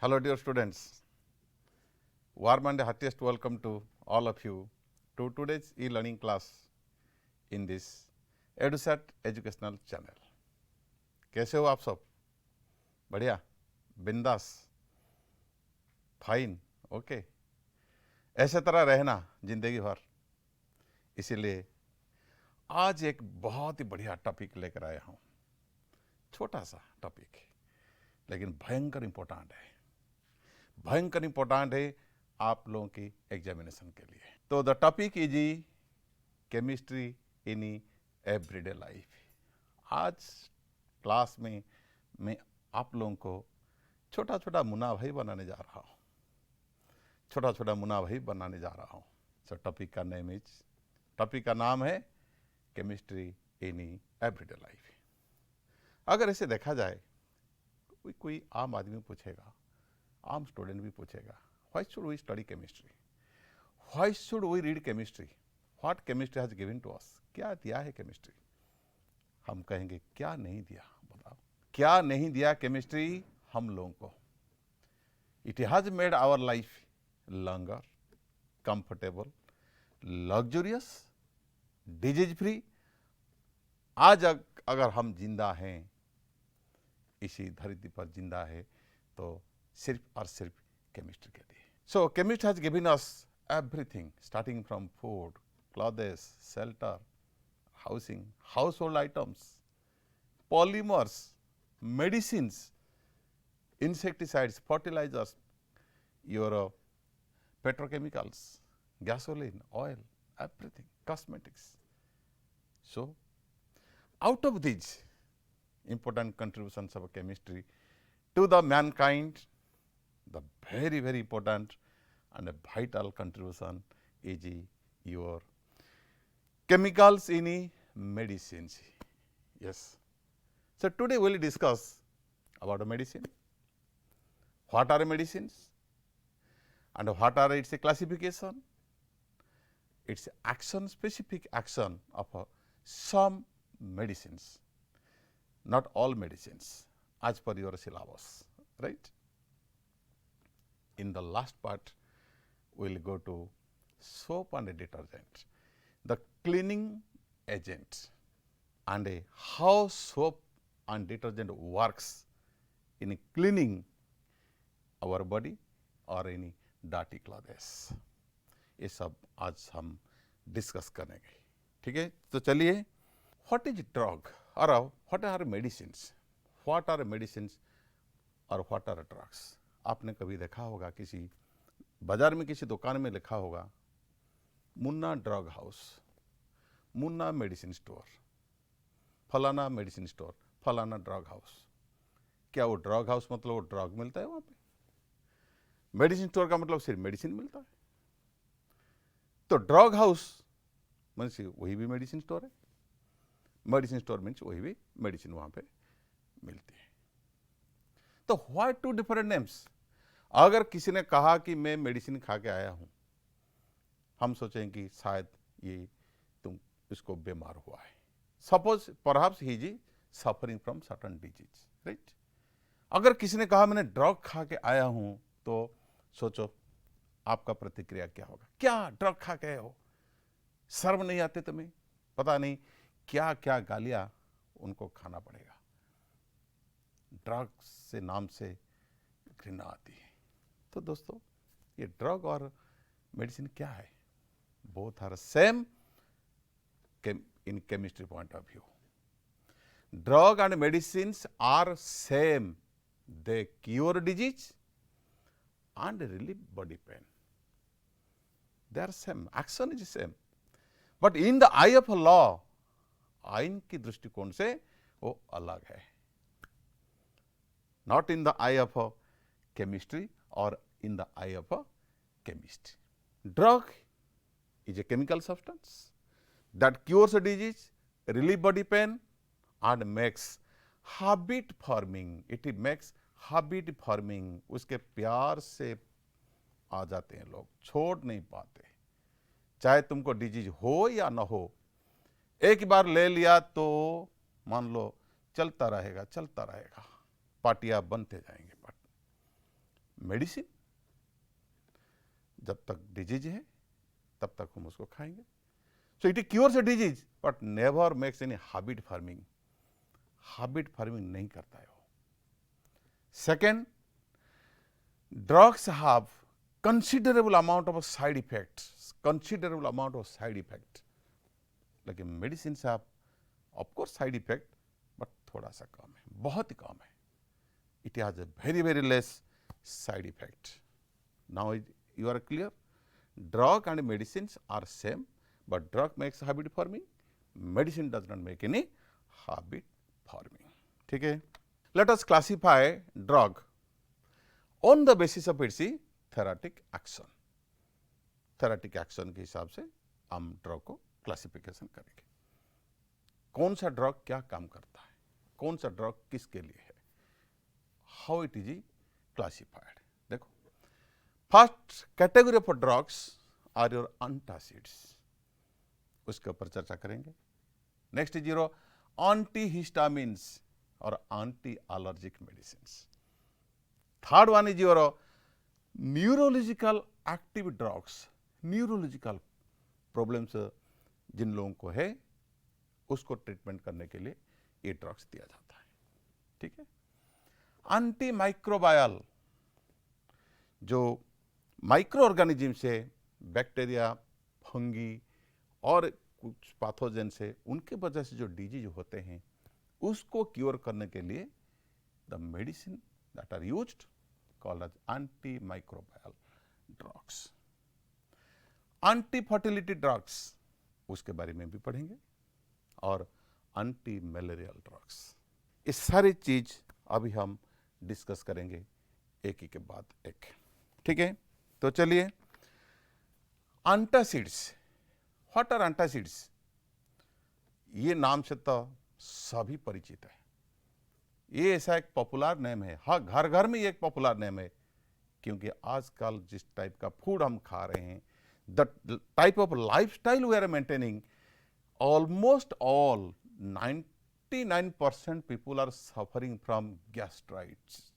Hello, dear students. Warm and heartiest welcome to all of you to today's e-learning class in this EduSat educational channel. कैसे हो आप सब? बढ़िया, बिंदास, fine, okay. ऐसे तरह रहना जिंदगी भर। इसीलिए आज एक बहुत ही बढ़िया टॉपिक लेकर आया हूँ। छोटा सा टॉपिक लेकिन भयंकर इंपॉर्टेंट है। भयंकर इंपॉर्टेंट है आप लोगों की एग्जामिनेशन के लिए। तो the topic is chemistry in everyday life. आज क्लास में मैं आप लोगों को छोटा छोटा मुन्ना भाई बनाने जा रहा हूँ। छोटा छोटा मुन्ना भाई बनाने जा रहा हूँ। सो टॉपिक का नाम है केमिस्ट्री इन एवरीडे लाइफ। अगर इसे देखा जाए, कोई आम आदमी पूछेगा, आम स्टूडेंट भी पूछेगा, why should we study chemistry, why should we read chemistry, what chemistry has given to us, क्या दिया है केमिस्ट्री। हम कहेंगे क्या नहीं दिया, बताओ क्या नहीं दिया केमिस्ट्री हम लोगों को। It has made our life longer, comfortable, luxurious, disease free. आज अगर हम जिंदा हैं, इसी धरती पर जिंदा है, तो सिर्फ और सिर्फ केमिस्ट्री के लिए। So chemistry has given us everything, starting from food, clothes, shelter, housing, household items, polymers, medicines, insecticides, fertilizers, your petrochemicals, gasoline, oil, everything, cosmetics. So, out of these important contributions of chemistry to the mankind, the very, very important and a vital contribution is your chemicals in medicines. Yes. So, today we will discuss about medicine, what are medicines and what are its classification, its action, specific action of some medicines, not all medicines as per your syllabus, right. In the last part, we will go to soap and detergent, the cleaning agent, and how soap and detergent works in cleaning our body और any dirty clothes। ये सब आज हम discuss करेंगे, ठीक है। तो चलिए, व्हाट इज ड्रग और what are medicines, what are medicines और व्हाट आर ड्रग्स। आपने कभी देखा होगा, किसी बाजार में किसी दुकान में लिखा होगा Munna drug house, Munna medicine store, फलाना मेडिसिन स्टोर, फलाना ड्रग हाउस। क्या वो ड्रग हाउस मतलब वो ड्रग मिलता है वहाँ पे? मेडिसिन स्टोर का मतलब सिर्फ मेडिसिन मिलता है। तो ड्रग हाउस मीन्स वही भी मेडिसिन स्टोर है, मेडिसिन स्टोर मीन्स वही भी मेडिसिन वहाँ पे मिलती है। तो व्हाई टू डिफरेंट नेम्स। अगर किसी ने कहा कि मैं मेडिसिन खा के आया हूँ, हम सोचें कि शायद ये तुम इसको बीमार हुआ है। Suppose perhaps he is suffering from certain disease, right. अगर किसी ने कहा मैंने ड्रग खा के आया हूं, तो सोचो आपका प्रतिक्रिया क्या होगा। क्या ड्रग खा के आए हो, शर्म नहीं आते तुम्हें? पता नहीं क्या क्या गालियां उनको खाना पड़ेगा। ड्रग से नाम से घृणा आती है। तो दोस्तों, ये ड्रग और मेडिसिन क्या है? Both are same in chemistry point of view. Drug and medicines are same. They cure disease and relieve body pain. They are same. Action is same. But in the eye of law, आइन की दृष्टिकोण से वो अलग है। Not in the eye of chemistry or in the eye of chemist. Drug is a chemical substance that cures a disease, relieve body pain, and makes habit forming. It makes habit forming. उसके प्यार से आ जाते हैं लोग, छोड़ नहीं पाते। चाहे तुमको डिजीज हो या ना हो, एक बार ले लिया तो मान लो चलता रहेगा, चलता रहेगा, पार्टियां बनते जाएंगे। मेडिसिन, जब तक डिजीज है तब तक हम उसको खाएंगे. So it cures a disease but never makes any habit forming. Habit forming नहीं करता है वो. Second, drugs have considerable amount of side effects, considerable amount of side effect. लेकिन medicines have of course side effect, but थोड़ा सा कम है, बहुत ही कम है. It has a very less side effect. Now you are clear? Drug and medicines are same, but drug makes habit forming, medicine does not make any habit forming. ठीक है? Let us classify drug on the basis of its therapeutic action. Therapeutic action के हिसाब से हम drug को classification करेंगे. कौन सा ड्रग क्या काम करता है, कौन सा ड्रग किसके लिए है, हाउ इट इज क्लासिफाइड. देखो, first category of drugs are your antacids, उसके ऊपर चर्चा करेंगे. नेक्स्ट इज योर एंटीहिस्टामिन्स और anti allergic medicine. Third one is your neurological active drugs. Neurological problems जिन लोगों को है उसको ट्रीटमेंट करने के लिए ये ड्रग्स दिया जाता है. ठीक है. एंटी माइक्रोबायल, जो माइक्रो ऑर्गेनिज्म से, बैक्टीरिया, फंगी और कुछ पैथोजन से, उनके वजह से जो डिजीज होते हैं उसको क्योर करने के लिए the medicine that are used called as antimicrobial drugs. Anti fertility drugs, उसके बारे में भी पढ़ेंगे, और एंटी मलेरियल ड्रग्स. ये सारी चीज अभी हम डिस्कस करेंगे एक ही के बाद एक. ठीक है. तो चलिए, एंटासिड्स. What are antacids? ये नाम से तो सभी परिचित है. ये ऐसा एक पॉपुलर नेम है. हाँ, घर घर में ये एक पॉपुलर नेम है, क्योंकि आजकल जिस टाइप का फूड हम खा रहे हैं, the type of lifestyle we are maintaining, almost all 99% people are suffering from gastritis,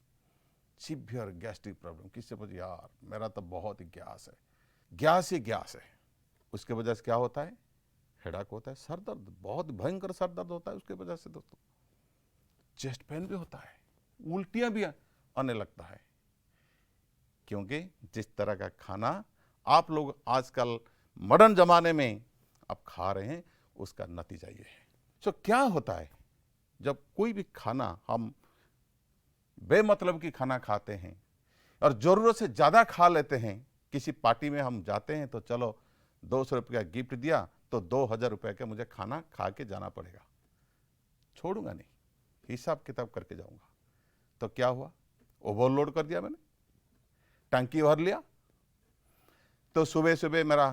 severe gastric problem. किससे पूछे, यार मेरा तो बहुत ही गैस है, गैस ही गैस है. उसके वजह से क्या होता है? हेडाक होता है, सर दर्द, बहुत भयंकर सर दर्द होता है उसके वजह से. दोस्तों, चेस्ट पेन भी होता है, उल्टियां भी आने लगता है, क्योंकि जिस तरह का खाना आप लोग आजकल मॉडर्न जमाने में आप खा रहे हैं उसका नतीजा ये है. सो क्या होता है, जब कोई भी खाना हम बेमतलब की खाना खाते हैं और जरूरत से ज्यादा खा लेते हैं. किसी पार्टी में हम जाते हैं तो चलो 200 रुपये का गिफ्ट दिया तो 2000 रुपये का मुझे खाना खा के जाना पड़ेगा, छोड़ूंगा नहीं, हिसाब किताब करके जाऊंगा. तो क्या हुआ? ओवरलोड कर दिया मैंने, टंकी भर लिया, तो सुबह सुबह मेरा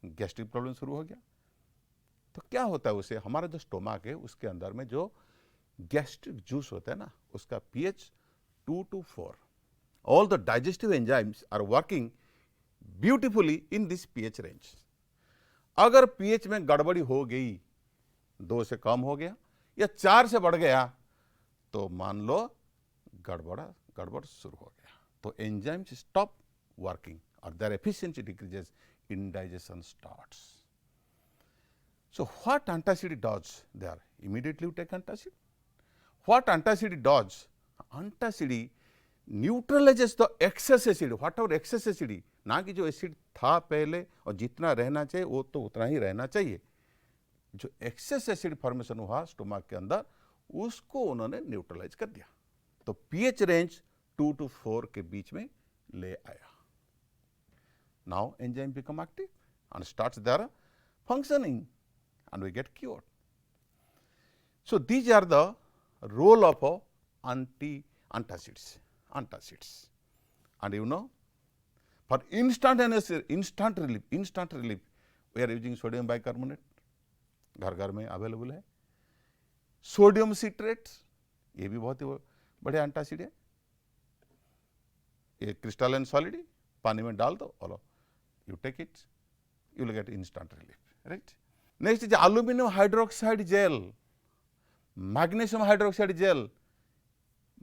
गैस्ट्रिक प्रॉब्लम शुरू हो गया. तो क्या होता है, उसे हमारा जो स्टोमक है उसके अंदर में जो गैस्ट्रिक जूस होता है ना, उसका pH 2 to 4. All the digestive enzymes are working beautifully in this pH range. अगर pH में गड़बड़ी हो गई, 2 से कम हो गया या 4 से बढ़ गया, तो मान लो गड़बड़ शुरू हो गया. तो एंजाइम्स स्टॉप वर्किंग और their efficiency decreases, indigestion starts. So what antacid does there? Immediately you take antacid. What antacid does? Antacid neutralizes the excess acid. Whatever excess acid, ना कि जो एसिड था पहले और जितना रहना चाहिए वो तो उतना ही रहना चाहिए. जो एक्सेस एसिड फॉर्मेशन हुआ स्टोमक के अंदर, उसको उन्होंने न्यूट्रलाइज कर दिया. तो pH रेंज 2 to 4 के बीच में ले आया. Now enzyme become active and starts their functioning and we get cured. So these are the role of antacids. And you know, for instant relief, we are using sodium bicarbonate. घर घर में available है. Sodium citrate, ये भी बहुत ही बढ़िया antacid है. ये क्रिस्टलाइन सॉलिड, पानी में डाल दो और you take it, you will get instant relief, right? Next is aluminum hydroxide gel, magnesium hydroxide gel,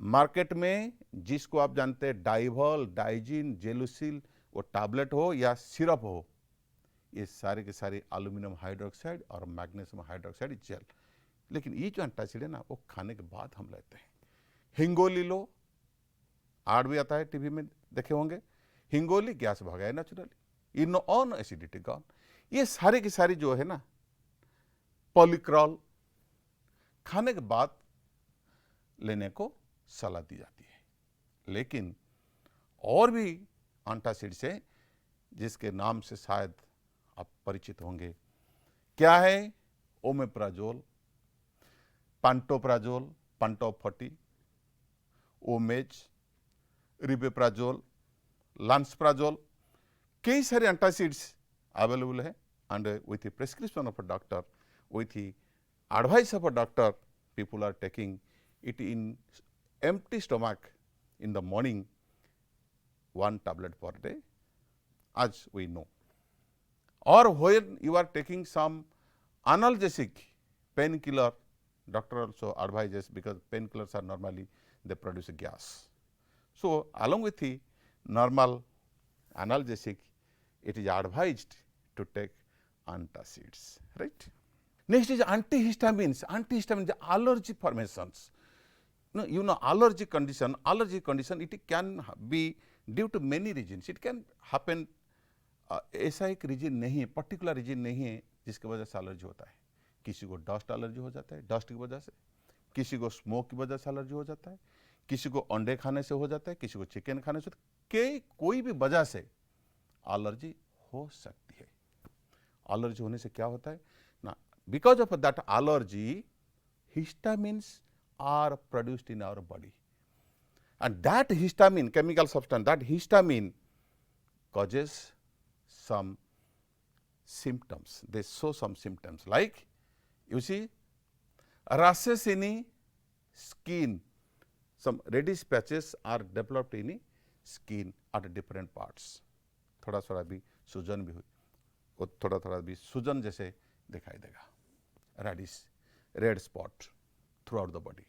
market में जिसको आप जानते हैं डाइवॉल, डाइजिन, जेलुसिल, वो टैबलेट हो या सिरप हो, ये सारे के सारे एल्यूमिनियम हाइड्रोक्साइड और मैग्नीशियम हाइड्रोक्साइड जेल। लेकिन ये जो एंटासिड है ना, वो खाने के बाद हम लेते हैं। हिंगोली लो, आड़ भी आता है, टीवी में देखे होंगे, हिंगोली गैस भगाए naturally, in on acidity gone. ये सारी की सारी जो है ना, पॉलीक्रॉल खाने के बाद लेने को सलाह दी जाती है। लेकिन और भी एंटासिड्स है जिसके नाम से शायद आप परिचित होंगे। क्या है? ओमेप्राजोल, पांटोप्राजोल, पंटॉप 40, ओमेज, रिबेप्राजोल, लांसप्राजोल, कई सारे एंटासिड्स अवेलेबल है। And with the prescription of a doctor, with the advice of a doctor, people are taking it in empty stomach in the morning, 1 tablet per day, as we know. Or when you are taking some analgesic painkiller, doctor also advises, because painkillers are normally, they produce gas. So along with the normal analgesic, it is advised to take antacids, right? Next is antihistamines. Antihistamines, allergy formations. Allergy condition, it can be due to many reasons. It can happen, ऐसा एक reason नहीं है, particular reason नहीं है जिसकी वजह से allergy होता है। किसी को डस्ट एलर्जी हो जाता है, डस्ट की वजह से, किसी को स्मोक की वजह से एलर्जी हो जाता है, किसी को अंडे खाने से हो जाता है, किसी को चिकन खाने से, कोई भी वजह से एलर्जी हो सकती है। एलर्जी होने से क्या होता है ना, because of that allergy, histamines are produced in our body, and that histamine, chemical substance, that histamine causes some symptoms. They show some symptoms, like you see rashes in the skin, some reddish patches are developed in the skin at different parts. थोड़ा थोड़ा भी सूजन भी हुई, और थोड़ा थोड़ा भी सूजन जैसे दिखाई देगा, reddish, red spot throughout the body.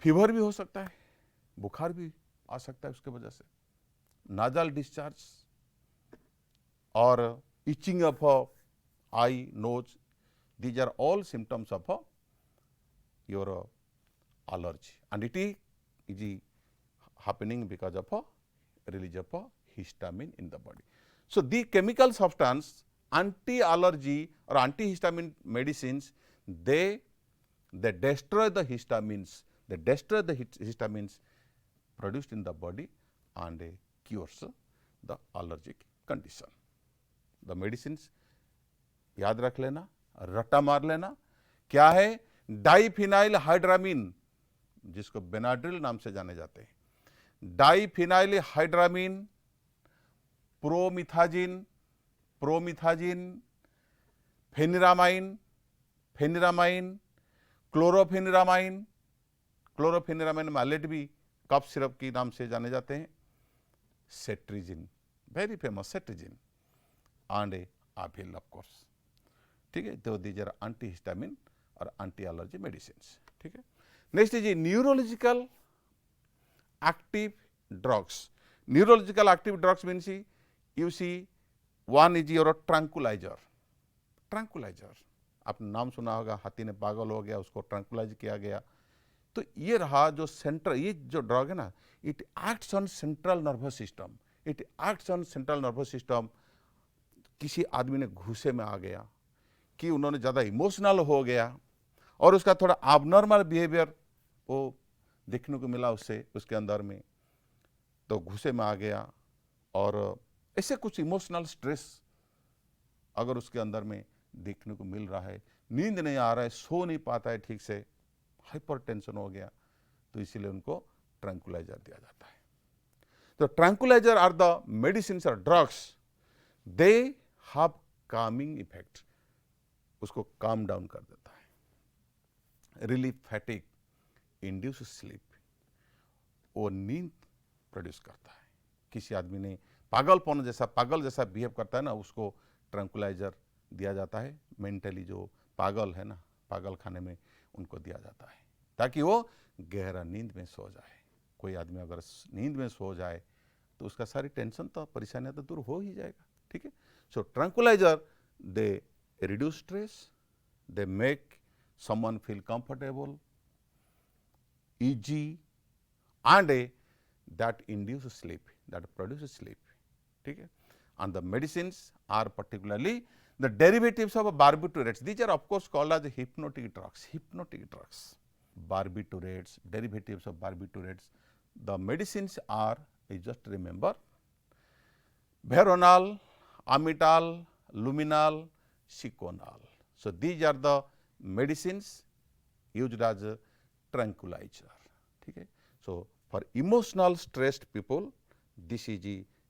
Fever भी हो सकता है, बुखार भी आ सकता है उसके वजह से, नाजल डिस्चार्ज और itching of eye, nose, these are all symptoms of your allergy, and it is happening because of release of histamine in the body. So the chemical substance, anti-allergy or antihistamine medicines, they destroy the histamines, histamines produced in the body, and cures the allergic condition. The medicines याद रख लेना, रट्टा मार लेना। क्या है? Diphenyl हाइड्रामीन, जिसको Benadryl नाम से जाने जाते हैं, diphenhydramine, promethazine, pheniramine, chlorpheniramine maleate भी कफ सिरप की नाम से जाने जाते हैं, cetirizine, very famous cetirizine, and Avil of course. ठीक है, तो दीज आर एंटीहिस्टामिन और एंटी एलर्जी मेडिसिन्स। ठीक है, next is neurological active drugs. Neurological active drugs means you see one is your tranquilliser. आपने नाम सुना होगा, हाथी ने पागल हो गया, उसको ट्रैंकुलाइज किया गया। तो ये रहा जो सेंट्रल, ये जो ड्रग है ना, it acts on central nervous system. किसी आदमी ने घुसे में आ गया, कि उन्होंने ज़्यादा इमोशनल हो गया और उसका थोड़ा abnormal बिहेवियर वो देखने को मिला उसके अंदर में, तो घुसे में आ गया, और ऐसे कुछ इमोशनल स्ट्रेस अगर उसके अंदर में देखने को मिल रहा है, नींद नहीं आ रहा है, सो नहीं पाता है ठीक से, हाइपर टेंशन हो गया, तो इसीलिए उनको ट्रैंकुलाइजर दिया जाता है। तो ट्रैंकुलाइजर आर द मेडिसिन्स और drugs, they have Kameng effect, उसको काम डाउन कर देता है, रिलीफ फैटिक, इंड्यूस स्लीप, वो नींद प्रोड्यूस करता है। किसी आदमी ने पागल जैसा बिहेव करता है ना, उसको ट्रैंकुलाइजर दिया जाता है। मेंटली जो पागल है ना, पागल खाने में उनको दिया जाता है, ताकि वो गहरा नींद में सो जाए। कोई आदमी अगर नींद में सो जाए तो उसका सारी टेंशन तो परेशानियां तो दूर हो ही जाएगा। ठीक है। So tranquilizer they reduce stress, they make someone feel comfortable, easy, and that induce sleep, that produce sleep. ठीक है। And the medicines are particularly the derivatives of barbiturates. These are of course called as hypnotic drugs. Hypnotic drugs, barbiturates, derivatives of barbiturates. The medicines are, you just remember, veronal, amital, luminal, seconal. So these are the medicines used as a tranquilizer. ठीक है। So for emotional stressed people, this is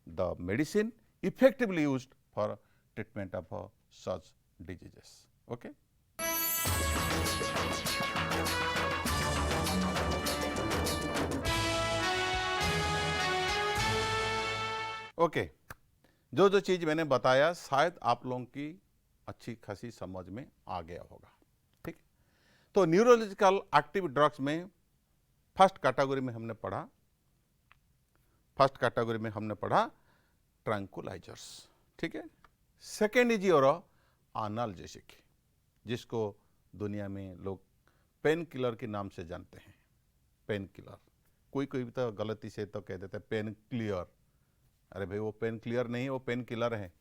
the medicine effectively used for treatment of such diseases. Okay. Okay. जो चीज मैंने बताया शायद आप लोगों की अच्छी खासी समझ में आ गया होगा। ठीक। तो न्यूरोलॉजिकल एक्टिव ड्रग्स में फर्स्ट कैटेगरी में हमने पढ़ा ट्रैंक्विलाइजर्स। ठीक है। सेकेंड इज योर एनाल्जेसिक, जिसको दुनिया में लोग पेन किलर के नाम से जानते हैं। पेन किलर, कोई तो गलती से तो कह देते हैं पेन क्लियर। अरे भाई वो पेन क्लियर नहीं है, वो पेन किलर है।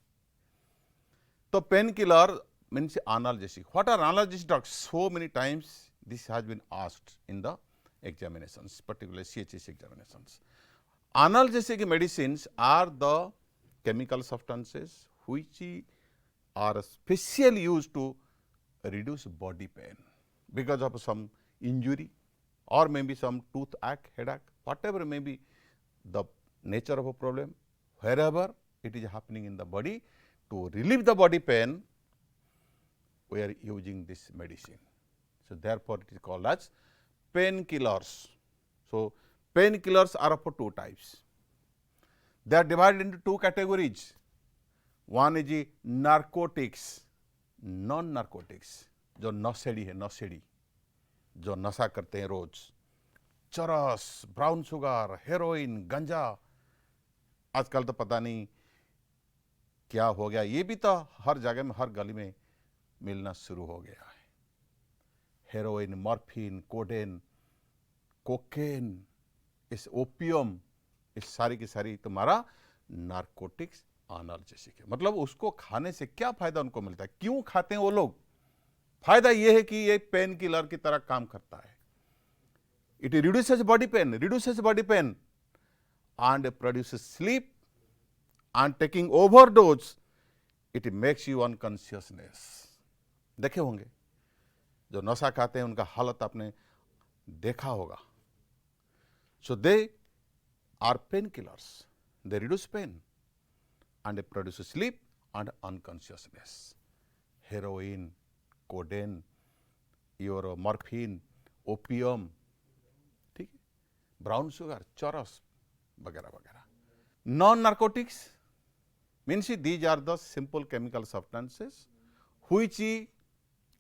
तो painkiller means analgesic. What are analgesic drugs? So many times this has been asked in the examinations, particularly CHS examinations. Analgesic medicines are the chemical substances which are specially used to reduce body pain because of some injury or maybe some toothache, headache, whatever may be the nature of a problem, wherever it is happening in the body, to relieve the body pain, we are using this medicine. So therefore it is called as painkillers. So painkillers are of two types. They are divided into two categories. One is narcotics, non-narcotics, जो नशेड़ी है, नशेड़ी जो नशा करते हैं रोज, चरस, brown sugar, heroin, गंजा। आजकल तो पता नहीं क्या हो गया, ये भी तो हर जगह में, हर गली में मिलना शुरू हो गया है। हेरोइन, मॉर्फिन, कोडेन, कोकेन, इस ओपियम, इस सारी की सारी तुम्हारा नारकोटिक्स एनाल्जेसिक है। मतलब उसको खाने से क्या फायदा उनको मिलता है, क्यों खाते हैं वो लोग? फायदा ये है कि ये पेन किलर की तरह काम करता है। It reduces body pain and produces sleep, and taking overdose it makes you unconsciousness. देखे होंगे जो नशा खाते हैं उनका हालत आपने देखा होगा। So they are painkillers, they reduce pain and they produce sleep and unconsciousness. Heroin, codeine, your morphine, opium, ठीक है, ब्राउन शुगर, चरस वगैरह वगैरह। Non narcotics means these are the simple chemical substances which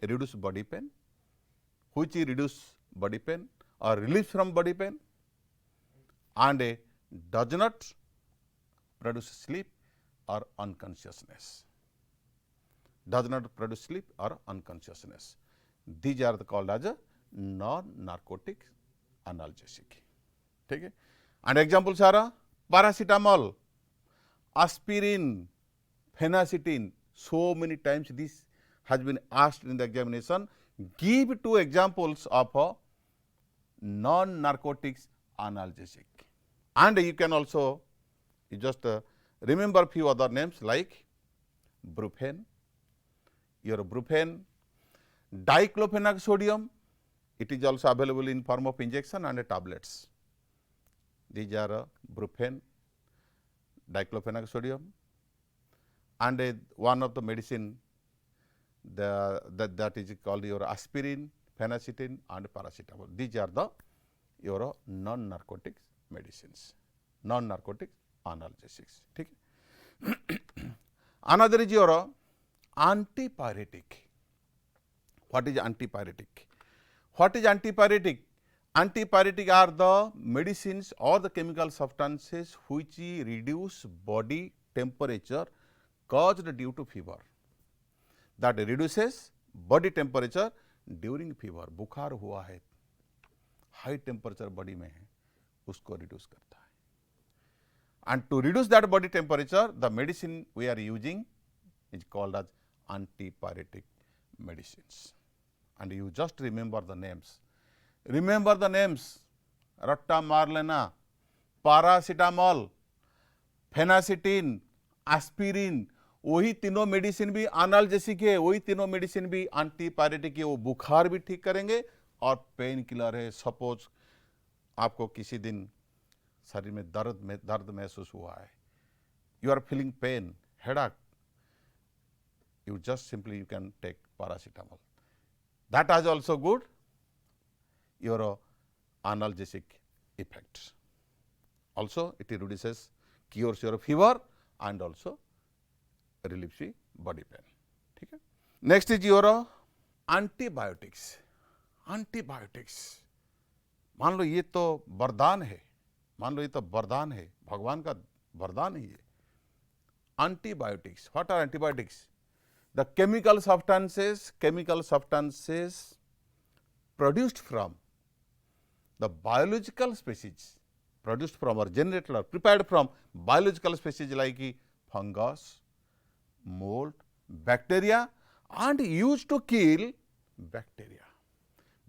reduce body pain, or relief from body pain, and does not produce sleep or unconsciousness. These are called as a non-narcotic analgesic. ठीक है। And examples are paracetamol, aspirin, phenacetin. So many times this has been asked in the examination. Give two examples of non-narcotics analgesic. And you can also just remember few other names like brufen, diclofenac sodium. It is also available in form of injection and tablets. These are brufen, diclofenac sodium, and one of the medicine that is called your aspirin, phenacetin, and paracetamol. These are the your non-narcotic medicines, non-narcotic analgesics. ठीक है। Another is your antipyretic. What is antipyretic? Antipyretic are the medicines or the chemical substances which reduce body temperature caused due to fever. That reduces body temperature during fever. बुखार हुआ है, high temperature body में है, उसको reduce करता है. And to reduce that body temperature, the medicine we are using is called as antipyretic medicines. And you just remember the names. Remember the names: रट्टा मार लेना, पैरासीटामोल, फेनासिटीन, एस्पिरिन. वही तीनों मेडिसिन भी एनाल्जेसिक है, वही तीनों मेडिसिन भी एंटीपायरेटिक है. वो बुखार भी ठीक करेंगे और पेन किलर है. सपोज आपको किसी दिन शरीर में दर्द महसूस हुआ है, you are feeling pain, headache, you just simply you can take paracetamol. That has also good your analgesic effects. Also it reduces, cures your fever and also relieves the body pain. ठीक है. Next is your antibiotics. Antibiotics, मान लो ये तो वरदान है, मान लो ये तो वरदान है, भगवान का वरदान है ये. Antibiotics, what are antibiotics? The chemical substances produced from the biological species, produced from or generated or prepared from biological species like fungus, mold, bacteria and used to kill bacteria.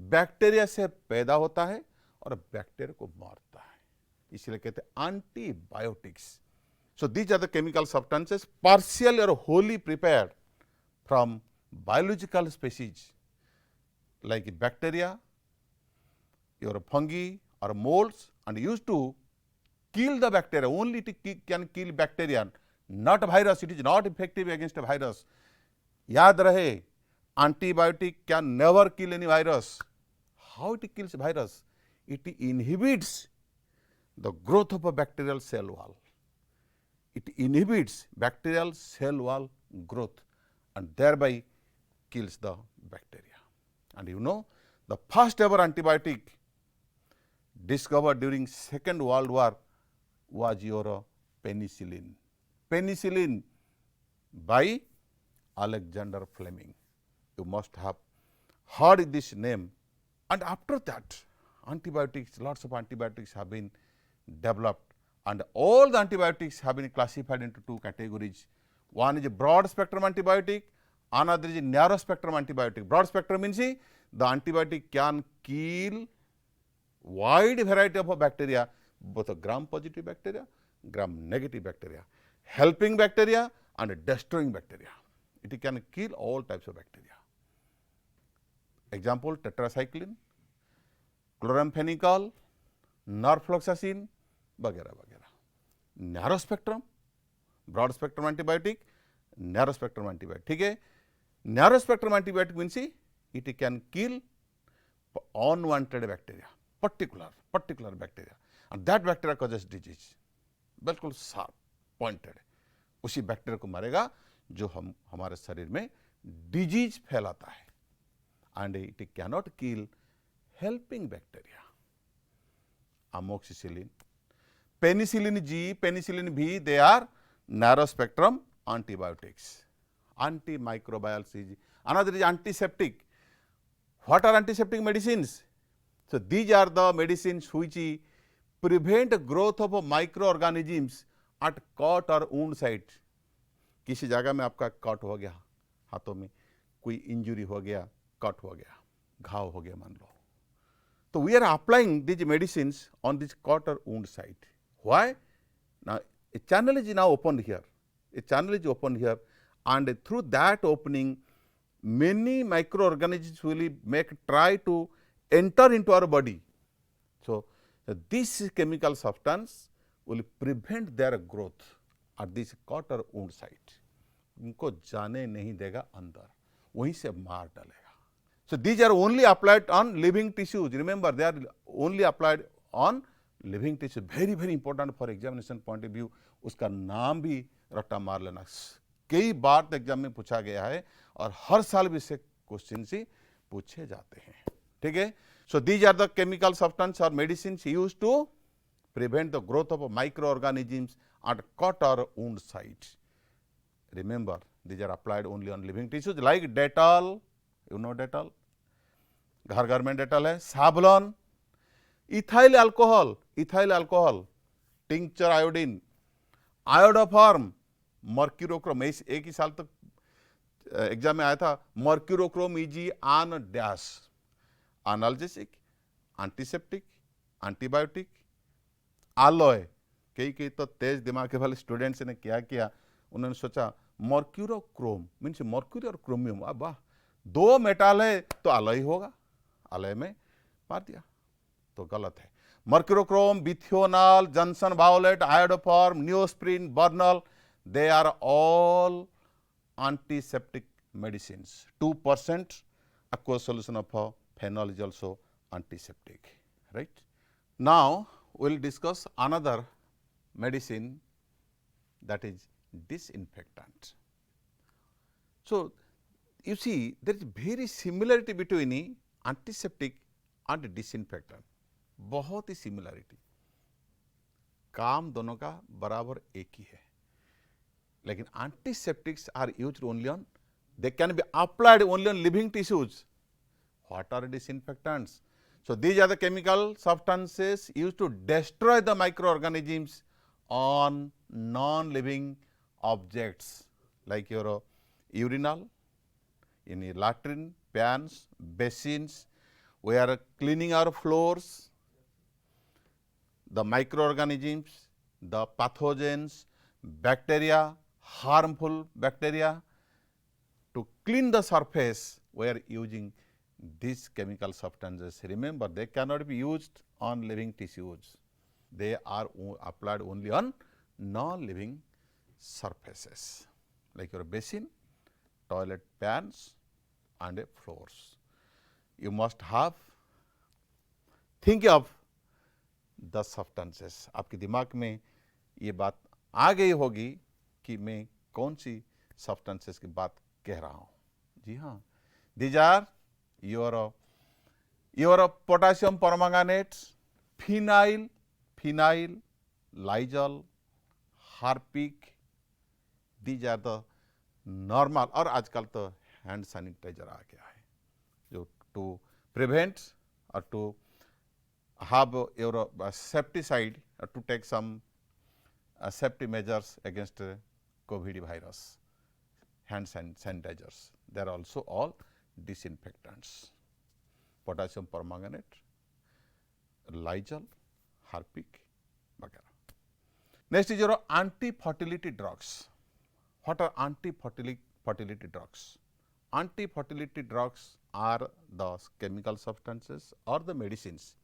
Bacteria से पैदा होता है और bacteria को मारता है, इसलिए कहते हैं antibiotics. So these are the chemical substances partially or wholly prepared from biological species like bacteria, your fungi or molds and used to kill the bacteria. Only it can kill bacteria, not virus. It is not effective against a virus. याद रहे, antibiotic can never kill any virus. How it kills virus? It inhibits the growth of a bacterial cell wall. It inhibits bacterial cell wall growth and thereby kills the bacteria. And you know, the first ever antibiotic discovered during Second World War was your penicillin. Penicillin by Alexander Fleming. You must have heard this name. And after that, antibiotics, lots of antibiotics have been developed, and all the antibiotics have been classified into two categories. One is a broad spectrum antibiotic, another is a narrow spectrum antibiotic. Broad spectrum means the antibiotic can kill wide variety of bacteria, both a gram positive bacteria, gram negative bacteria, helping bacteria and destroying bacteria. It can kill all types of bacteria. Example, tetracycline, chloramphenicol, norfloxacin, वगैरह वगैरह. Narrow spectrum, broad spectrum antibiotic, narrow spectrum antibiotic. ठीक है. Narrow spectrum antibiotic means it can kill unwanted bacteria, particular bacteria, and that bacteria causes disease. बिल्कुल sharp pointed, उसी bacteria को मारेगा जो हमारे शरीर में डिजीज फैलाता है. And it cannot kill helping bacteria. amoxicillin, penicillin G, penicillin V, they are narrow spectrum antibiotics. Antimicrobial CG. Another is antiseptic. What are antiseptic medicines? So these are the medicines which prevent growth of microorganisms at cut or wound site. किसी जगह में आपका cut हो गया, हाथों में कोई injury हो गया, कट हो गया, घाव हो गया मान लो, so we are applying these medicines on this cut or wound site. Why? Now a channel is now opened here. A channel is opened here, and through that opening, many microorganisms will try to enter into our body. So this chemical substance will prevent their growth at this cut or wound site. उनको जाने नहीं देगा अंदर, वहीं से मार डालेगा. So these are only applied on living tissues. Remember, they are only applied on living tissue. Very very important for examination point of view. उसका नाम भी रट्टा मार लेना. कई बार एग्जाम में पूछा गया है और हर साल भी इससे क्वेश्चन से पूछे जाते हैं. ठीक है. So these are the chemical substance or medicines used to prevent the growth of microorganisms at cut or wound sites. Remember, these are applied only on living tissues like Dettol, you know Dettol, घर में Dettol है, Savlon, ethyl alcohol, tincture iodine, iodoform, mercurochrome. एक ही साल तक exam में आया था. mercurochrome is an dash, analgesic, antiseptic, antibiotic, आलोय. कई तो तेज दिमाग के वाले स्टूडेंट्स ने क्या किया, उन्होंने सोचा मर्क्यूरोक्रोम मीन्स मर्क्यूरी और क्रोमियम, अब वाह 2 मेटाल है तो आलय होगा, आलय में मार दिया, तो गलत है. Mercurochrome, bithionol, gentian violet, iodoform, Neosporin, Burnol, they are all antiseptic medicines. 2% aqueous solution of phenol is also antiseptic, right? Now we will discuss another medicine, that is disinfectant. So you see there is very similarity between antiseptic and disinfectant, बहुत ही similarity. काम दोनों का बराबर एक ही है, लेकिन antiseptics are used only on, they can be applied only on living tissues. What are disinfectants? So these are the chemical substances used to destroy the microorganisms on non-living objects like your urinal, in your latrine, pans, basins. We are cleaning our floors. The microorganisms, the pathogens, bacteria, harmful bacteria, to clean the surface we are using these chemical substances. Remember, they cannot be used on living tissues. They are applied only on non-living surfaces like your basin, toilet pans and floors. You must have think of the substances. आपके दिमाग में ये बात आ गई होगी कि मैं कौन सी substances की बात कह रहा हूँ. जी हाँ, these are your potassium permanganate, phenyl, Lysol, Harpic. These are the normal, और आजकल तो हैंड सैनिटाइजर आ गया है जो to prevent or to have your safety side, to take some safety measures against COVID virus. Hand sanitizers, they are also all disinfectants. Potassium permanganate, Lysol, Harpic, वगैरह. Next is your anti-fertility drugs. What are anti-fertility drugs? Anti-fertility drugs are the chemical substances or the medicines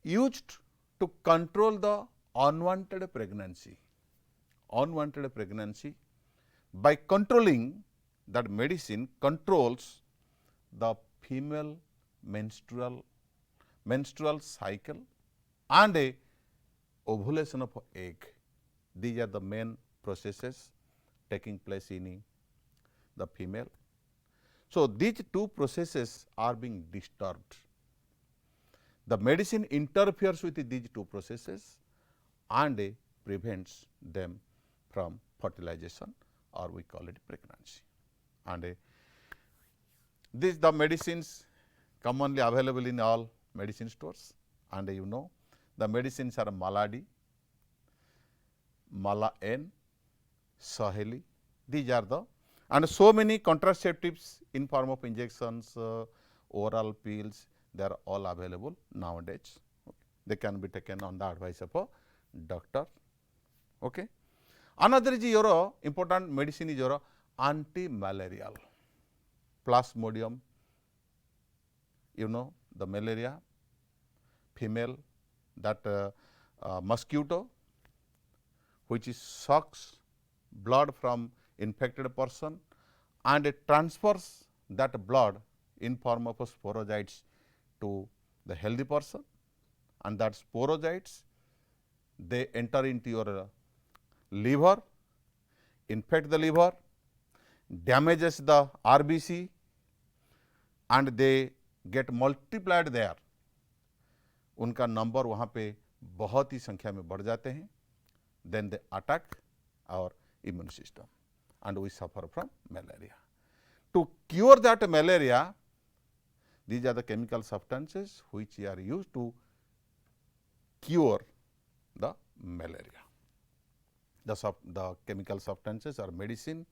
used to control the unwanted pregnancy. Unwanted pregnancy, by controlling, that medicine controls the female menstrual cycle and a ovulation of egg. These are the main processes taking place in the female. So these two processes are being disturbed. The medicine interferes with these two processes and prevents them from fertilization, or we call it pregnancy. And these the medicines commonly available in all medicine stores, and you know the medicines are Maladi, Mala-N, Saheli. These are the, and so many contraceptives in form of injections, oral pills, they are all available nowadays. Okay. They can be taken on the advice of a doctor. Okay. Another is your important medicine is your anti-malarial, Plasmodium, you know the malaria, female, that mosquito which sucks blood from infected person and it transfers that blood in form of sporozoites to the healthy person, and that sporozoites they enter into your liver, infect the liver, damages the RBC, and they get multiplied there, उनका number वहाँ पे बहुत ही संख्या में बढ़ जाते हैं. Then they attack our immune system and we suffer from malaria. To cure that malaria, these are the chemical substances which are used to cure the malaria. The chemical substances or medicine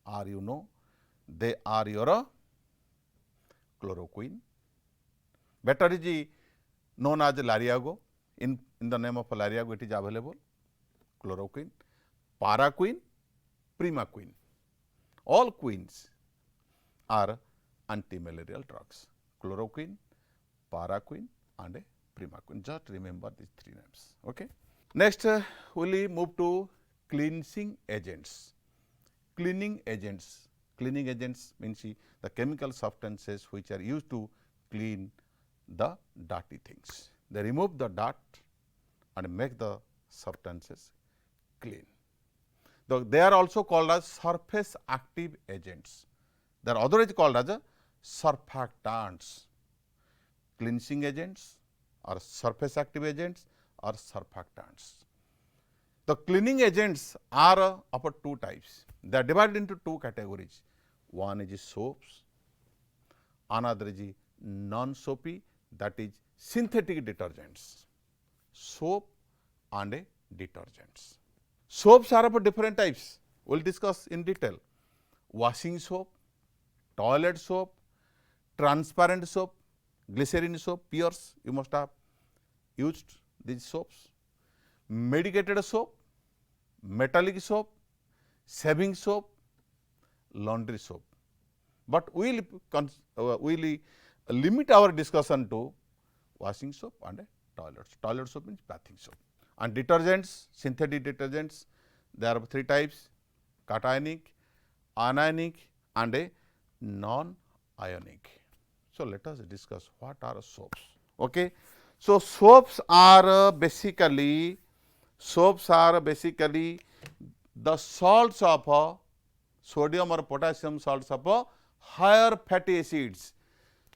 are, you know, they are your chloroquine. Better is known as Lariago. In the name of Lariago, it is available. Chloroquine, paraquine, primaquine. All quines are anti-malarial drugs. Chloroquine, paraquine, and primaquine. Just remember these three names. Okay. Next, we move to cleansing agents. Cleaning agents. Cleaning agents means the chemical substances which are used to clean the dirty things. They remove the dirt and make the substances clean. They are also called as surface active agents. They are otherwise called as surfactants. Cleansing agents or surface active agents or surfactants. The cleaning agents are of two types. They are divided into two categories. One is soaps, another is non-soapy, that is synthetic detergents. Soap and detergents. Soaps are of different types. We will discuss in detail. Washing soap, toilet soap, transparent soap, glycerin soap, Pears, you must have used these soaps. Medicated soap, metallic soap, shaving soap, laundry soap. But we will limit our discussion to washing soap and toilet. Toilet soap means bathing soap. And detergents, synthetic detergents, there are three types: cationic, anionic, and a non-ionic. So let us discuss what are soaps. Okay. So soaps are basically the salts of sodium or potassium salts of higher fatty acids.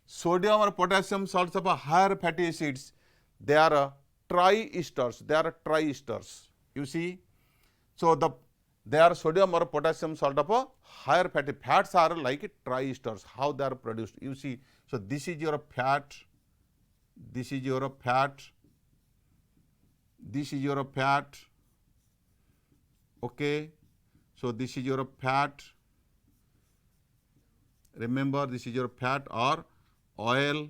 Sodium or potassium salts of higher fatty acids, they are triesters. They are triesters. You see, so they are sodium or potassium salt of higher fatty. Fats are like triesters. How they are produced? You see, so this is your fat. This is your fat. This is your fat. Okay. So this is your fat. Remember, this is your fat or oil.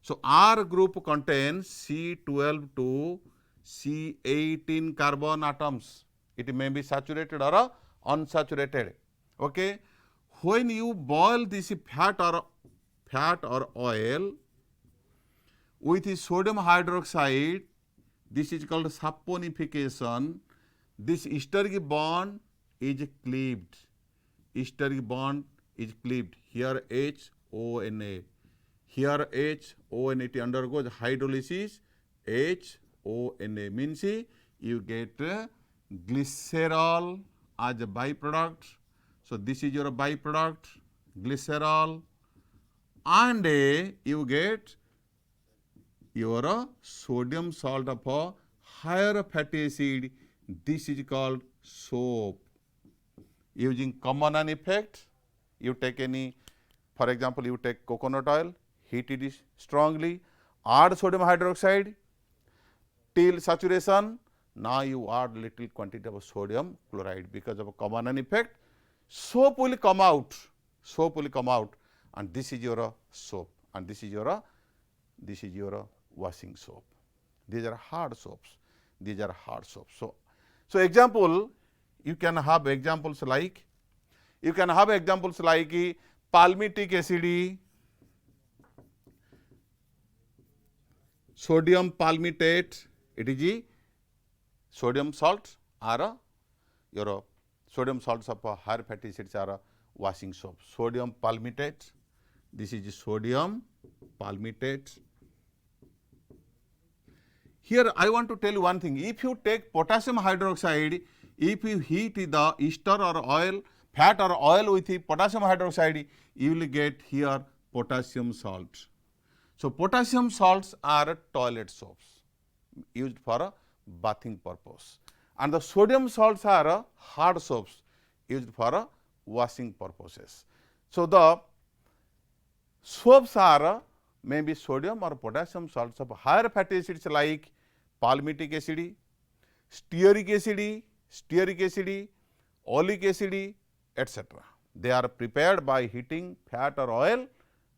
So R group contains C12 to C18 carbon atoms. It may be saturated or unsaturated. Okay. When you boil this fat or oil with sodium hydroxide, this is called saponification. This steric bond is cleaved. Steric bond is cleaved. Here HONA. Here HONA, it undergoes hydrolysis. HONA means you get glycerol as a byproduct. So this is your byproduct, glycerol, and you get your sodium salt of a higher fatty acid. This is called soap. Using common effect, you take any, for example, you take coconut oil, heat it strongly, add sodium hydroxide till saturation. Now you add little quantity of sodium chloride. Because of a common effect, soap will come out. Soap will come out, and this is your soap, and this is your washing soap. These are hard soaps. These are hard soaps. So example, you can have examples like palmitic acid, sodium palmitate. It is sodium salt or your sodium salts of higher fatty acids are washing soap. Sodium palmitate. This is sodium palmitate. Here I want to tell you one thing. If you take potassium hydroxide, if you heat the ester or oil, fat or oil with the potassium hydroxide, you will get here potassium salt. So potassium salts are toilet soaps used for bathing purpose, and the sodium salts are hard soaps used for washing purposes. So the soaps are maybe sodium or potassium salts of higher fatty acids like palmitic acid, stearic acid, oleic acid, etc. They are prepared by heating fat or oil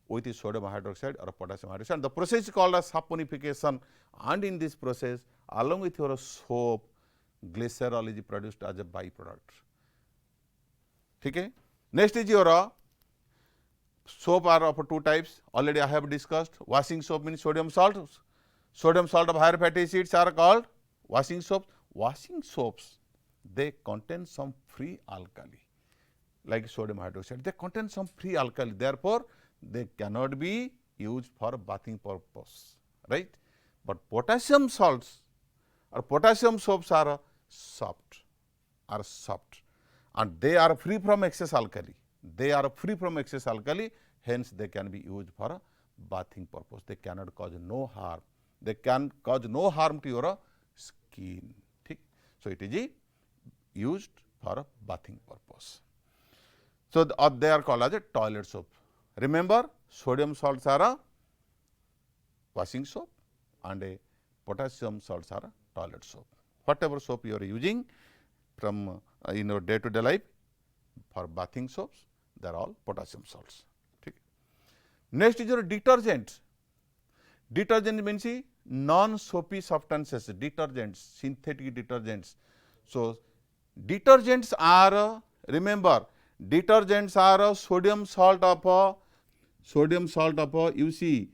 with the sodium hydroxide or potassium hydroxide. The process is called as saponification, and in this process, along with your soap, glycerol is produced as a byproduct. Okay? Next is your soap are of two types. Already I have discussed. Washing soap means sodium salt. Sodium salt of higher fatty acids are called washing soaps. Washing soaps, they contain some free alkali like sodium hydroxide. They contain some free alkali. Therefore, they cannot be used for bathing purpose, right? But potassium salts or potassium soaps are soft, and they are free from excess alkali. They are free from excess alkali, hence they can be used for bathing purpose. They cannot cause no harm. They can cause no harm to your skin. So it is used for bathing purpose. So they are called as a toilet soap. Remember, sodium salts are a washing soap and a potassium salts are a toilet soap. Whatever soap you are using from in your day-to-day life for bathing soaps, they are all potassium salts. Next is your detergent. Detergent means non-soapy substances, detergents, synthetic detergents. So detergents are, remember, detergents are sodium salt of you see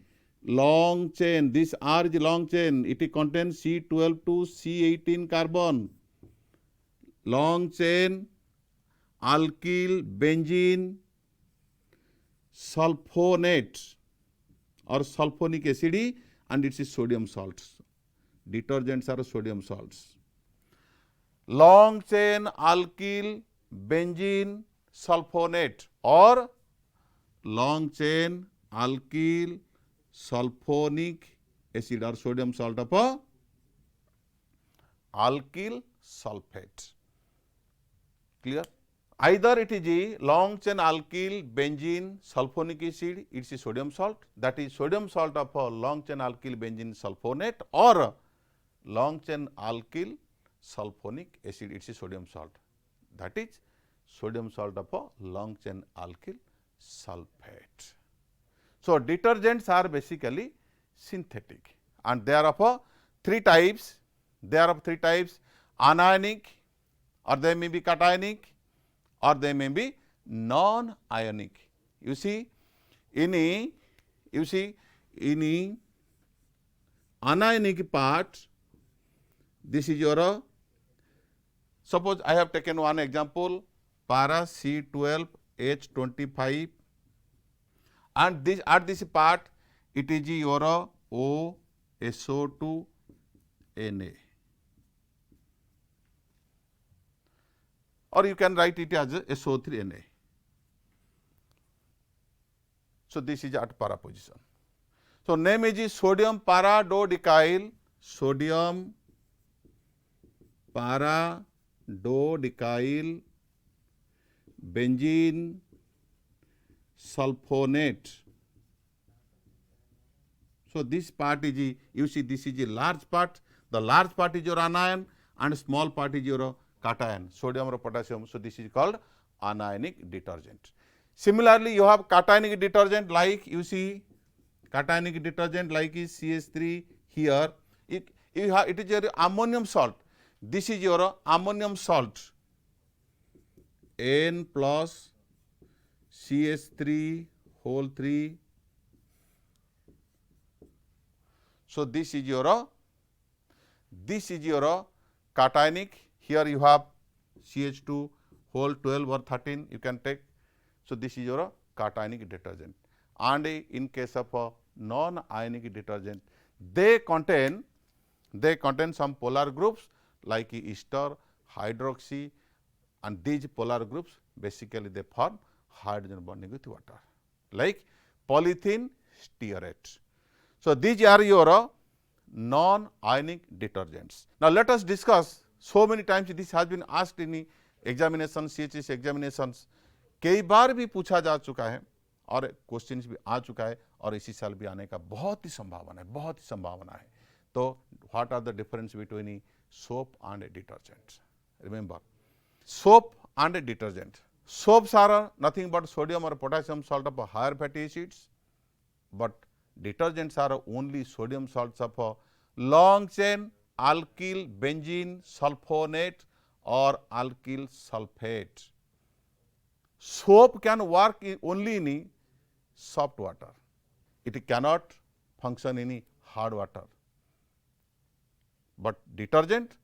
long chain. This R is long chain. It contains C12 to C18 carbon. Long chain alkyl benzene sulfonate or sulfonic acid, and it is sodium salts. Detergents are sodium salts. Long chain alkyl benzene sulfonate or long chain alkyl sulfonic acid or sodium salt of a alkyl sulfate. Clear? Either it is a long chain alkyl benzene sulfonic acid, it is sodium salt, that is sodium salt of a long chain alkyl benzene sulfonate, or long chain alkyl sulfonic acid, it is sodium salt, that is sodium salt of a long chain alkyl sulfate. So detergents are basically synthetic, and they are of three types. They are of three types: anionic, or they may be cationic, or they may be non-ionic. You see, in anionic part, this is your, suppose I have taken one example, para C12H25, and this at this part it is your OSO2Na, or you can write it as SO3Na. So this is at para position. So name is sodium paradodecyl, sodium paradodecyl benzene sulfonate. So this part is, you see, this is a large part. The large part is your anion and small part is your cation, sodium or potassium. So this is called anionic detergent. Similarly, you have cationic detergent, like you see cationic detergent like is CH3 here. It is your ammonium salt. This is your ammonium salt, N plus CH3 whole 3. So this is your cationic. Here you have CH2 whole 12 or 13 you can take. So this is your cationic detergent. And in case of a non-ionic detergent, they contain some polar groups like ester, hydroxy, and these polar groups basically they form hydrogen bonding with water. Like polythene stearate. So these are your non-ionic detergents. Now let us discuss, so many times this has been asked in examination, CHS examinations, कई बार भी पूछा जा चुका है और question भी आ चुका है और इसी साल भी आने का बहुत ही संभावना है, बहुत ही संभावना है. तो what are the difference between soap and detergent? Remember, soap and detergent. Soaps are nothing but sodium or potassium salt of higher fatty acids, but detergents are only sodium salts of long chain alkyl benzene sulfonate or alkyl sulfate. Soap can work only in soft water. It cannot function in hard water. But detergent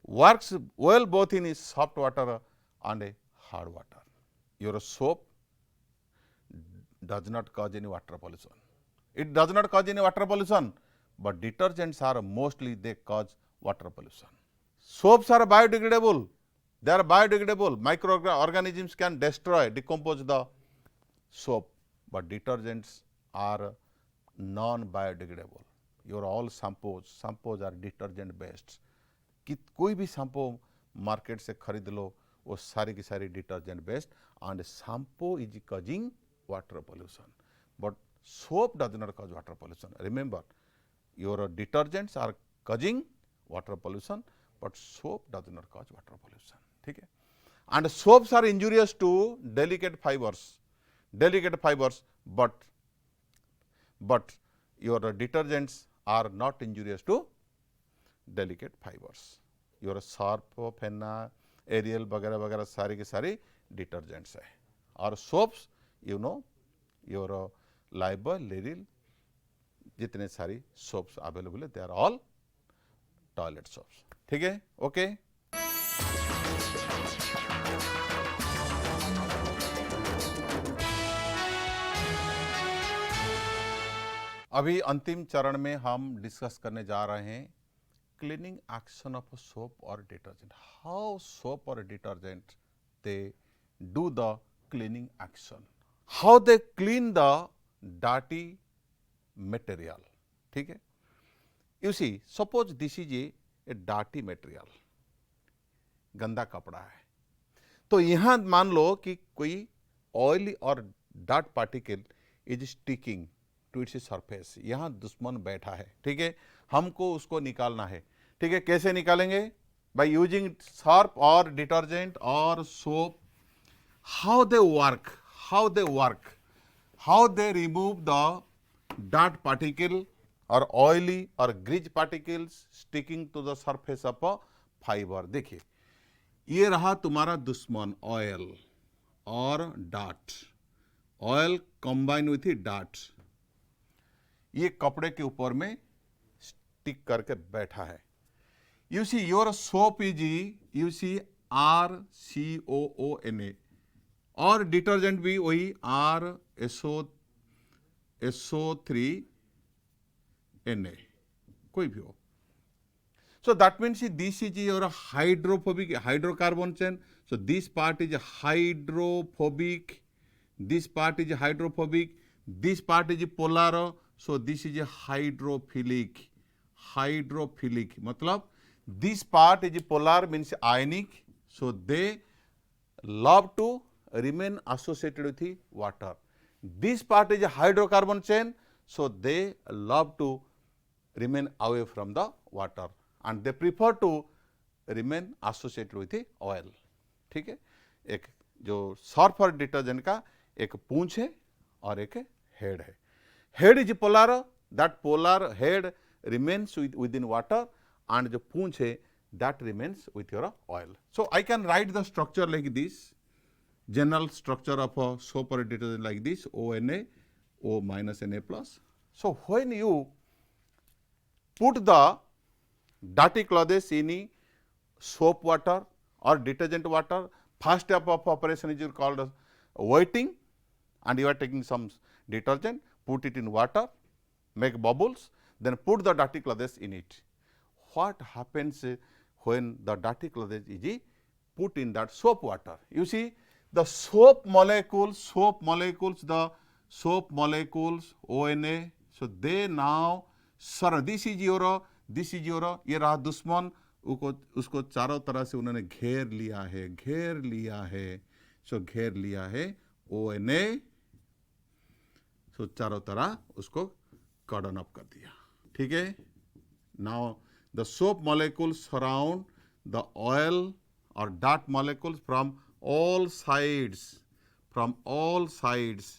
works well both in soft water and hard water. Your soap does not cause any water pollution. It does not cause any water pollution, but detergents are mostly they cause water pollution. Soaps are biodegradable. They are biodegradable. Microorganisms can destroy, decompose the soap, but detergents are non-biodegradable. Your all shampoos are detergent based. कि कोई भी shampoo market से खरीद लो वो सारी की सारी detergent based and shampoo is causing water pollution but soap does not cause water pollution. Remember, your detergents are causing water pollution but soap does not cause water pollution. ठीक है. And soaps are injurious to delicate fibres but your detergents are not injurious to delicate fibers. Your Surf, Fena, Ariel वगैरह वगैरह सारी की सारी detergents है. और soaps you know your Lifebuoy, Liril, जितने सारी सोप्स अवेलेबल है they are all toilet soaps. ठीक है. ओके. अभी अंतिम चरण में हम डिस्कस करने जा रहे हैं क्लीनिंग एक्शन ऑफ सोप और डिटर्जेंट. हाउ सोप और detergent they do the cleaning action, how they clean the dirty material. ठीक है. You see, suppose this is a dirty material, गंदा कपड़ा है. तो यहां मान लो कि कोई ऑयल और dirt particle is sticking to its surface. यहां दुश्मन बैठा है. ठीक है. हमको उसको निकालना है. ठीक है. कैसे निकालेंगे? बाय यूजिंग सर्फ और डिटर्जेंट और soap. How they work, how they remove the dirt particle और ऑयली और grease particles sticking to the surface of fibre. देखिए, ये रहा तुम्हारा दुश्मन ऑयल और dirt. Oil combine with dirt, ये कपड़े के ऊपर में स्टिक करके बैठा है. You see your soap is you see RCOONA और डिटर्जेंट भी वही RSO3Na, कोई भी हो. So that means this is your hydrophobic hydrocarbon chain. So this part is hydrophobic, this part is hydrophobic, this part is polar. So this is a hydrophilic. मतलब this part is polar means ionic. So they love to remain associated with the water. This part is a hydrocarbon chain. So they love to remain away from the water and they prefer to remain associated with the oil. ठीक है. एक जो Surf और detergent का एक पूंछ है और एक हेड है. Head is polar, that polar head remains within water and the पूंछ है that remains with your oil. So I can write the structure like this, general structure of a soap or detergent like this, ONA, O minus Na plus. So when you put the dirty clothes in soap water or detergent water, first step of operation is called wetting, and you are taking some detergent, put it in water, make bubbles, then put the dirty clothes in it. What happens when the dirty clothes is put in that soap water? You see, the soap molecules, the soap molecules, ONA. So they now surround. This is your, ये रहा दुश्मन, उसको चारों तरह से उन्होंने घेर लिया है. सो घेर लिया है ONA. सो चारों तरह उसको कॉर्डन अप कर दिया. ठीक है. Now the soap molecules surround the oil or dirt molecules from all sides. From all sides.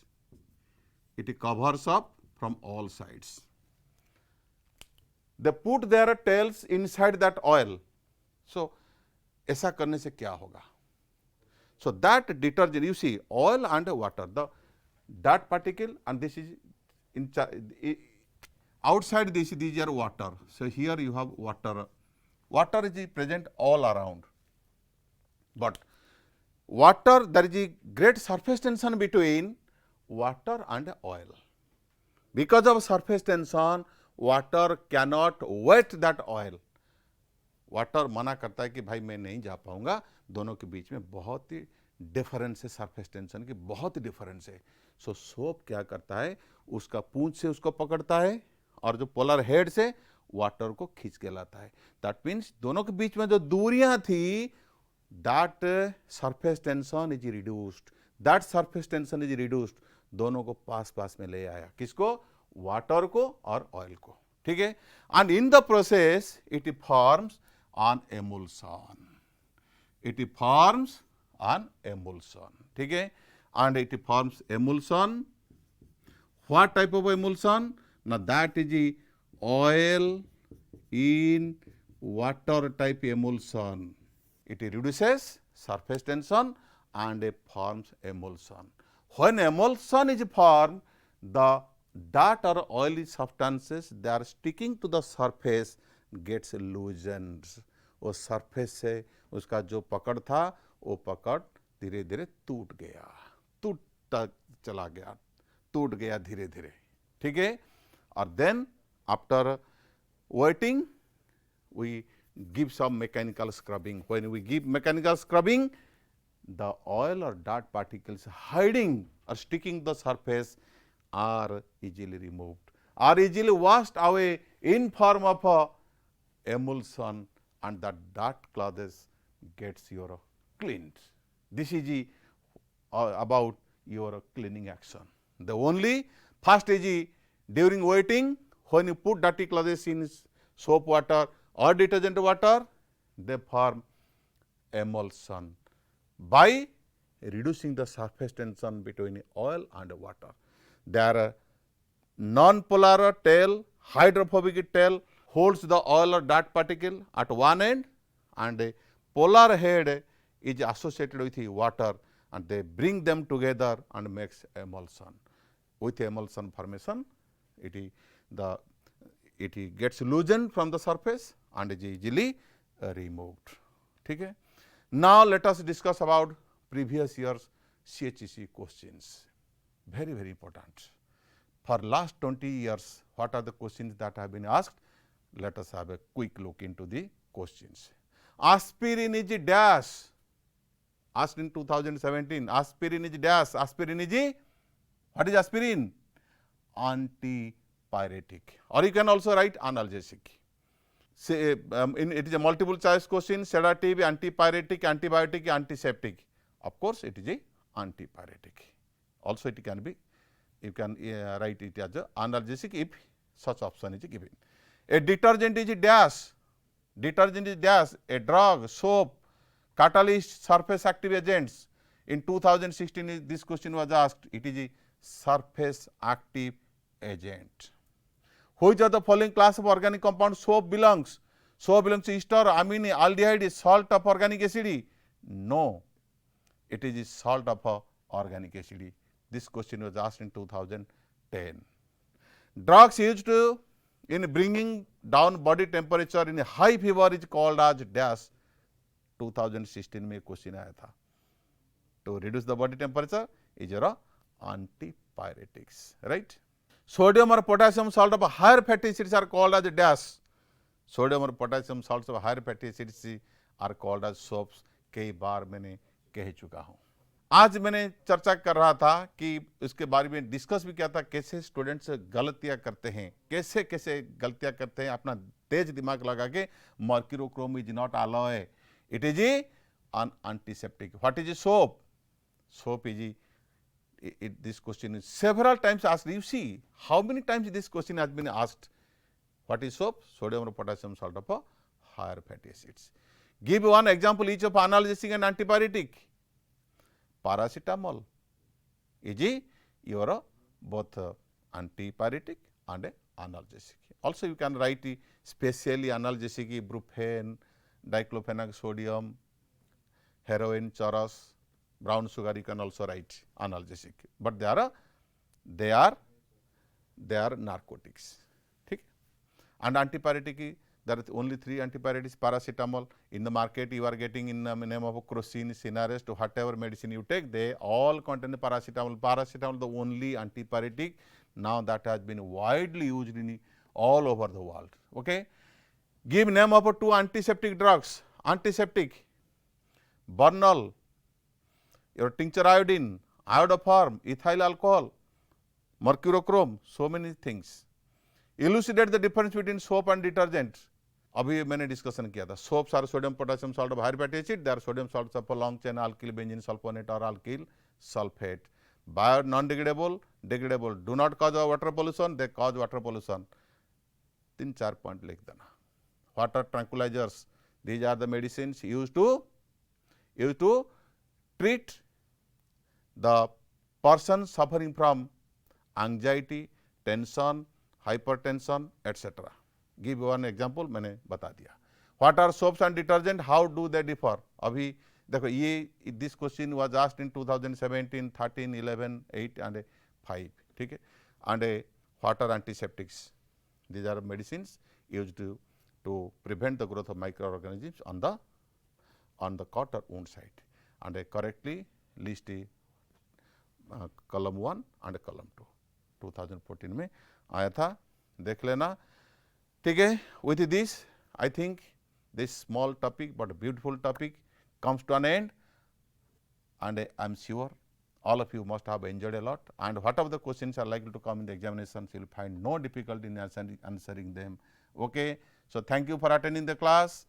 It covers up from all sides. They put their tails inside that oil. So ऐसा करने से क्या होगा? So that detergent, you see, oil and water, the dirt particle, and this is in outside this, these are water. So here you have water. Water is present all around. But water, there is a great surface tension between water and oil. Because of surface tension, water cannot wet that oil. Water मना करता है कि भाई मैं नहीं जा पाऊंगा. दोनों के बीच में बहुत ही डिफरेंस है, सरफेस टेंशन की बहुत ही डिफरेंस है. सो सोप क्या करता है, उसका पूंछ से उसको पकड़ता है और जो पोलर हेड से वाटर को खींच के लाता है. दैट मीन्स दोनों के बीच में जो दूरियां थी, that surface tension is reduced. That surface tension is reduced. दोनों को पास पास में ले आया. किसको? वाटर को और ऑयल को. ठीक है. And in the process it forms an emulsion. It forms an emulsion. ठीक है. And it forms emulsion. What type of emulsion? Now that is the oil in water type emulsion. It reduces surface tension and forms emulsion. When emulsion is formed, the dirt or oily substances, they are sticking to the surface, gets loosened. वो surface से उसका जो पकड़ था, वो पकड़ धीरे धीरे टूट गया, टूटता चला गया, टूट गया धीरे धीरे. ठीक है. और then after waiting we give some mechanical scrubbing. When we give mechanical scrubbing, the oil और डार्ट पार्टिकल्स हाइडिंग और sticking the surface are easily removed, are easily washed away in form of a emulsion, and the dirt clothes gets your cleaned. This is about your cleaning action. The only first is during wetting, when you put dirty clothes in soap water or detergent water, they form emulsion by reducing the surface tension between oil and water. They are non-polar tail, hydrophobic tail holds the oil or dirt particle at one end, and a polar head is associated with water, and they bring them together and makes emulsion. With emulsion formation, it gets loosened from the surface and is easily removed. Okay? Now let us discuss about previous year's CHEC questions. Very, very important. For last 20 years, what are the questions that have been asked? Let us have a quick look into the questions. Aspirin is dash. Asked in 2017. Aspirin is dash. Aspirin is, what is aspirin? Antipyretic. Or you can also write analgesic. Say, it is a multiple choice question. Sedative, antipyretic, antibiotic, antiseptic. Of course, it is a antipyretic. Also, it can be, you can write it as a analgesic if such option is given. A detergent is dash. Detergent is dash. A drug, soap, catalyst, surface active agents. In 2016, this question was asked. It is a surface active agent. Which of the following class of organic compound soap belongs? Soap belongs to ester, amine, aldehyde, salt of organic acid. No, it is salt of organic acid. This question was asked in 2010. Drugs used in bringing down body temperature in a high fever is called as dash. 2016 में question आया था. To reduce the body temperature is your antipyretics, right? Sodium or potassium salt of higher fatty acids are called as dash. Sodium or potassium salts of higher fatty acids are called as soaps. कई बार मैंने कह चुका हूँ. आज मैंने चर्चा कर रहा था कि इसके बारे में डिस्कस भी किया था, कैसे स्टूडेंट्स गलतियां करते हैं, कैसे कैसे गलतियां करते हैं अपना तेज दिमाग लगा के। Mercurochrome is not alloy, it is an antiseptic. What is soap? Soap is this question is several times asked. You see how many times this question has been asked. What is soap? Sodium or potassium salt of a higher fatty acids. Give one example each of analgesic and antipyretic. Paracetamol is your both antipyretic and analgesic. Also you can write specially analgesic, ibuprofen, diclofenac sodium, heroin, charas, brown sugar. You can also write analgesic, but they are narcotics. ठीक. And antipyretic, there are only 3 antipyretics. Paracetamol in the market you are getting in the name of crocin, Sinarest, whatever medicine you take, they all contain paracetamol. Paracetamol the only antipyretic now that has been widely used in all over the world. Okay. Give name of 2 antiseptic drugs. Antiseptic, Bernal, your tincture iodine, iodoform, ethyl alcohol, mercurochrome, so many things. Elucidate the difference between soap and detergent. अभी मैंने discussion किया था. Soaps are sodium potassium salt of higher fatty acid. They are sodium salts of a long chain alkyl benzene sulfonate or alkyl sulfate. Bio non-degradable, degradable. Do not cause water pollution. They cause water pollution. 3-4 point लिख देना. Water tranquilizers. These are the medicines used to treat the person suffering from anxiety, tension, hypertension, etc. Give one example, मैंने बता दिया. What are soaps and detergent? How do they differ? अभी देखो ये this question was asked in 2017, 13, 11, 8 and 5. ठीक है. And what are antiseptics? These are medicines used to prevent the growth of microorganisms on the cut or wound site. And correctly list column 1 and column 2 2014 में आया था, देख लेना. ठीक है. With this I think this small topic but beautiful topic comes to an end, and I am sure all of you must have enjoyed a lot, and whatever the questions are likely to come in the examinations, you will find no difficulty in answering them. Okay. So thank you for attending the class.